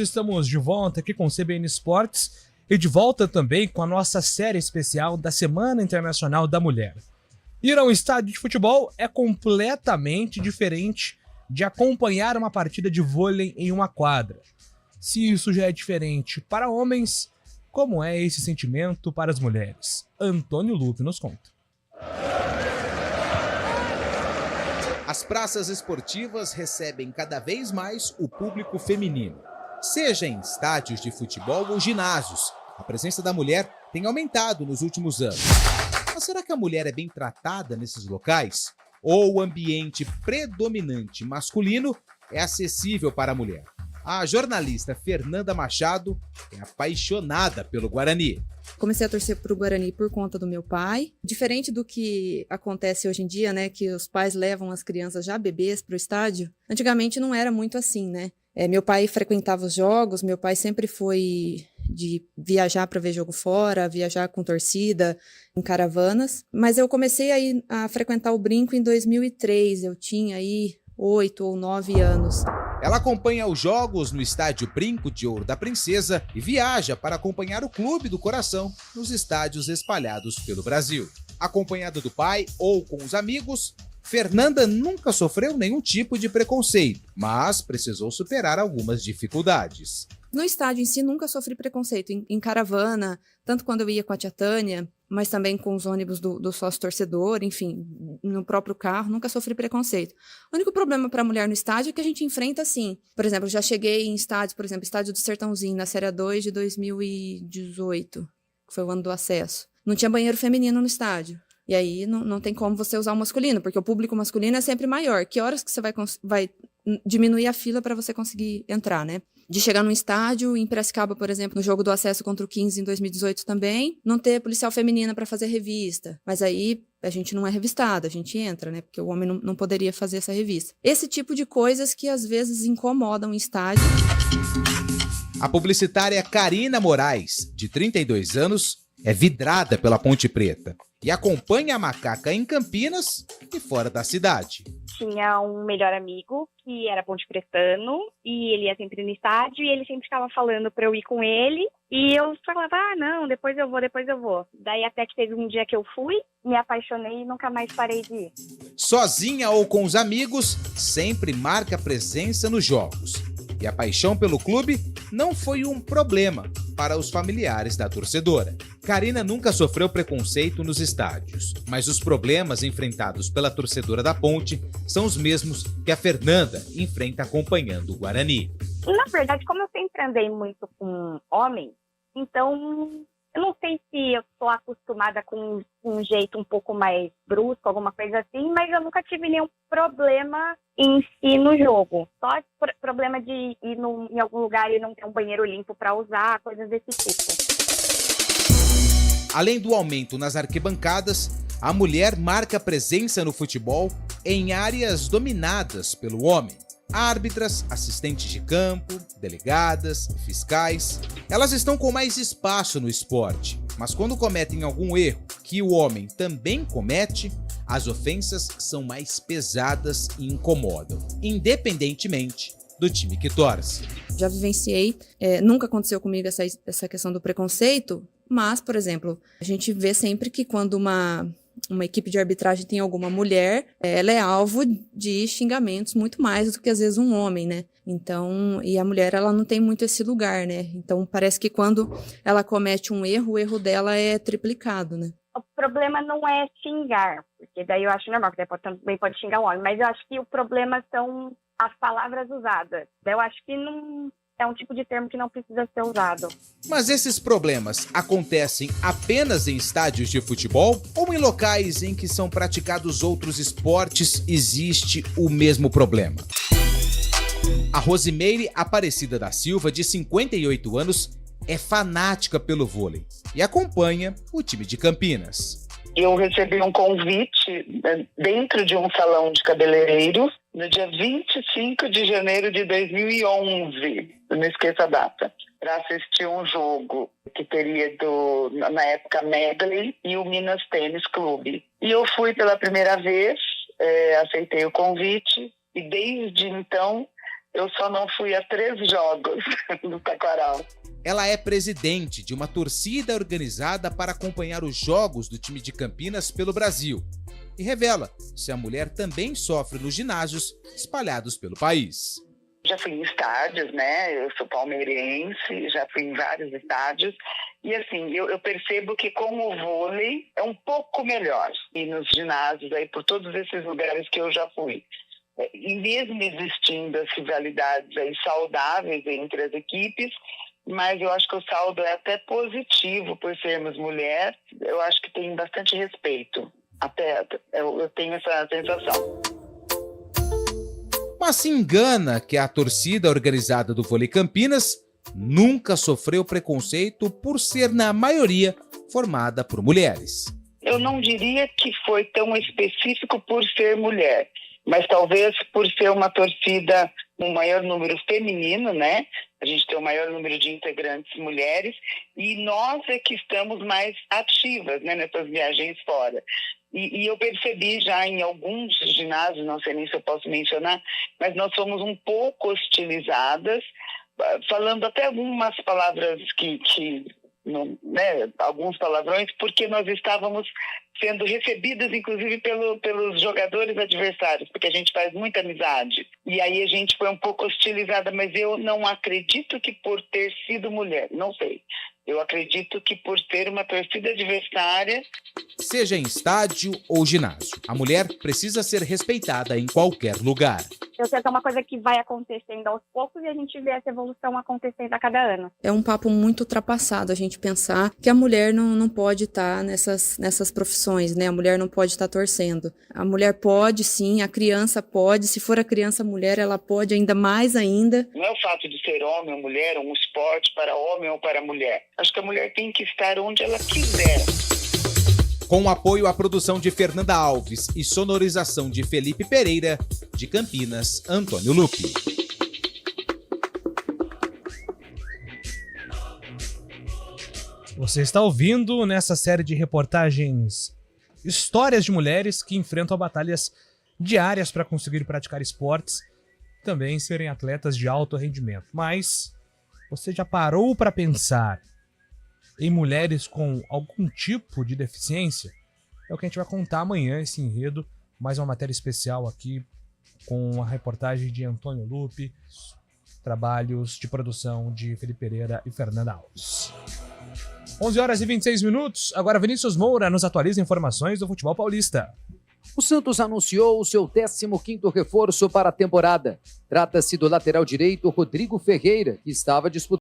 Estamos de volta aqui com o CBN Esportes e de volta também com a nossa série especial da Semana Internacional da Mulher. Ir a um estádio de futebol é completamente diferente de acompanhar uma partida de vôlei em uma quadra. Se isso já é diferente para homens, como é esse sentimento para as mulheres? Antônio Lupe nos conta. As praças esportivas recebem cada vez mais o público feminino. Seja em estádios de futebol ou ginásios, a presença da mulher tem aumentado nos últimos anos. Mas será que a mulher é bem tratada nesses locais? Ou o ambiente predominante masculino é acessível para a mulher? A jornalista Fernanda Machado é apaixonada pelo Guarani. Comecei a torcer pro Guarani por conta do meu pai. Diferente do que acontece hoje em dia, né, que os pais levam as crianças já bebês pro estádio, antigamente não era muito assim, né? Meu pai frequentava os jogos, meu pai sempre foi de viajar para ver jogo fora, viajar com torcida, em caravanas. Mas eu comecei a frequentar o Brinco em 2003, eu tinha aí 8 ou 9 anos. Ela acompanha os jogos no estádio Brinco de Ouro da Princesa e viaja para acompanhar o Clube do Coração nos estádios espalhados pelo Brasil. Acompanhada do pai ou com os amigos, Fernanda nunca sofreu nenhum tipo de preconceito, mas precisou superar algumas dificuldades. No estádio em si, nunca sofri preconceito. Em caravana, tanto quando eu ia com a tia Tânia, mas também com os ônibus do sócio-torcedor, enfim, no próprio carro, nunca sofri preconceito. O único problema para a mulher no estádio é que a gente enfrenta assim. Por exemplo, já cheguei em estádios, por exemplo, estádio do Sertãozinho, na Série A2 de 2018, que foi o ano do acesso. Não tinha banheiro feminino no estádio. E aí não tem como você usar o masculino, porque o público masculino é sempre maior. Que horas que você vai diminuir a fila para você conseguir entrar, né? De chegar num estádio, em Piracicaba, por exemplo, no jogo do acesso contra o 15 em 2018 também, não ter policial feminina para fazer revista. Mas aí a gente não é revistada, a gente entra, né? Porque o homem não poderia fazer essa revista. Esse tipo de coisas que às vezes incomodam o estádio. A publicitária Karina Moraes, de 32 anos, é vidrada pela Ponte Preta e acompanha a Macaca em Campinas e fora da cidade. Tinha um melhor amigo que era ponte-pretano e ele ia sempre no estádio e ele sempre ficava falando para eu ir com ele e eu falava, não, depois eu vou. Daí até que teve um dia que eu fui, me apaixonei e nunca mais parei de ir. Sozinha ou com os amigos, sempre marca presença nos jogos. E a paixão pelo clube não foi um problema para os familiares da torcedora. Karina nunca sofreu preconceito nos estádios, mas os problemas enfrentados pela torcedora da Ponte são os mesmos que a Fernanda enfrenta acompanhando o Guarani. Na verdade, como eu sempre andei muito com homens, então eu não sei se eu estou acostumada com um jeito um pouco mais brusco, alguma coisa assim, mas eu nunca tive nenhum problema em si no jogo. Só problema de ir em algum lugar e não ter um banheiro limpo para usar, coisas desse tipo. Além do aumento nas arquibancadas, a mulher marca presença no futebol em áreas dominadas pelo homem. Árbitras, assistentes de campo, delegadas, fiscais, elas estão com mais espaço no esporte, mas quando cometem algum erro que o homem também comete, as ofensas são mais pesadas e incomodam, independentemente do time que torce. Já vivenciei, nunca aconteceu comigo essa questão do preconceito, mas, por exemplo, a gente vê sempre que quando uma equipe de arbitragem tem alguma mulher, ela é alvo de xingamentos muito mais do que às vezes um homem, né? Então, e a mulher, ela não tem muito esse lugar, né? Então, parece que quando ela comete um erro, o erro dela é triplicado, né? O problema não é xingar, porque daí eu acho normal, porque também pode xingar o homem, mas eu acho que o problema são as palavras usadas. Eu acho que não é um tipo de termo que não precisa ser usado. Mas esses problemas acontecem apenas em estádios de futebol ou em locais em que são praticados outros esportes existe o mesmo problema? A Rosimeire Aparecida da Silva, de 58 anos, é fanática pelo vôlei e acompanha o time de Campinas. Eu recebi um convite dentro de um salão de cabeleireiro no dia 25 de janeiro de 2011, eu não esqueço a data, para assistir um jogo que teria na época, Medley e o Minas Tênis Clube. E eu fui pela primeira vez, aceitei o convite e desde então Eu só não fui a 3 jogos do Taquaral. Ela é presidente de uma torcida organizada para acompanhar os jogos do time de Campinas pelo Brasil e revela se a mulher também sofre nos ginásios espalhados pelo país. Já fui em estádios, né? Eu sou palmeirense, já fui em vários estádios. E assim, eu percebo que com o vôlei é um pouco melhor. E nos ginásios, aí, por todos esses lugares que eu já fui. E mesmo existindo as rivalidades aí saudáveis entre as equipes, mas eu acho que o saldo é até positivo por sermos mulher. Eu acho que tem bastante respeito. Até eu tenho essa sensação. Mas se engana que a torcida organizada do Vôlei Campinas nunca sofreu preconceito por ser, na maioria, formada por mulheres. Eu não diria que foi tão específico por ser mulher, mas talvez por ser uma torcida com maior número feminino, né? A gente tem o maior número de integrantes mulheres e nós é que estamos mais ativas, né, nessas viagens fora. E eu percebi já em alguns ginásios, não sei nem se eu posso mencionar, mas nós fomos um pouco hostilizadas, falando até algumas palavras não, né, alguns palavrões, porque nós estávamos sendo recebidas, inclusive, pelos jogadores adversários, porque a gente faz muita amizade. E aí a gente foi um pouco hostilizada, mas eu não acredito que por ter sido mulher, não sei. Eu acredito que por ter uma torcida adversária... Seja em estádio ou ginásio, a mulher precisa ser respeitada em qualquer lugar. Eu sei que é uma coisa que vai acontecendo aos poucos e a gente vê essa evolução acontecendo a cada ano. É um papo muito ultrapassado a gente pensar que a mulher não pode estar nessas profissões, né? A mulher não pode estar torcendo. A mulher pode, sim, a criança pode. Se for a criança mulher, ela pode ainda mais ainda. Não é o fato de ser homem ou mulher, um esporte para homem ou para mulher. Acho que a mulher tem que estar onde ela quiser. Com o apoio à produção de Fernanda Alves e sonorização de Felipe Pereira, de Campinas, Antônio Lupi. Você está ouvindo nessa série de reportagens histórias de mulheres que enfrentam batalhas diárias para conseguir praticar esportes e também serem atletas de alto rendimento. Mas você já parou para pensar em mulheres com algum tipo de deficiência? É o que a gente vai contar amanhã, esse enredo. Mais uma matéria especial aqui com a reportagem de Antônio Lupi, trabalhos de produção de Felipe Pereira e Fernanda Alves. 11h26. Agora Vinícius Moura nos atualiza informações do futebol paulista. O Santos anunciou o seu 15º reforço para a temporada. Trata-se do lateral direito Rodrigo Ferreira, que estava disputando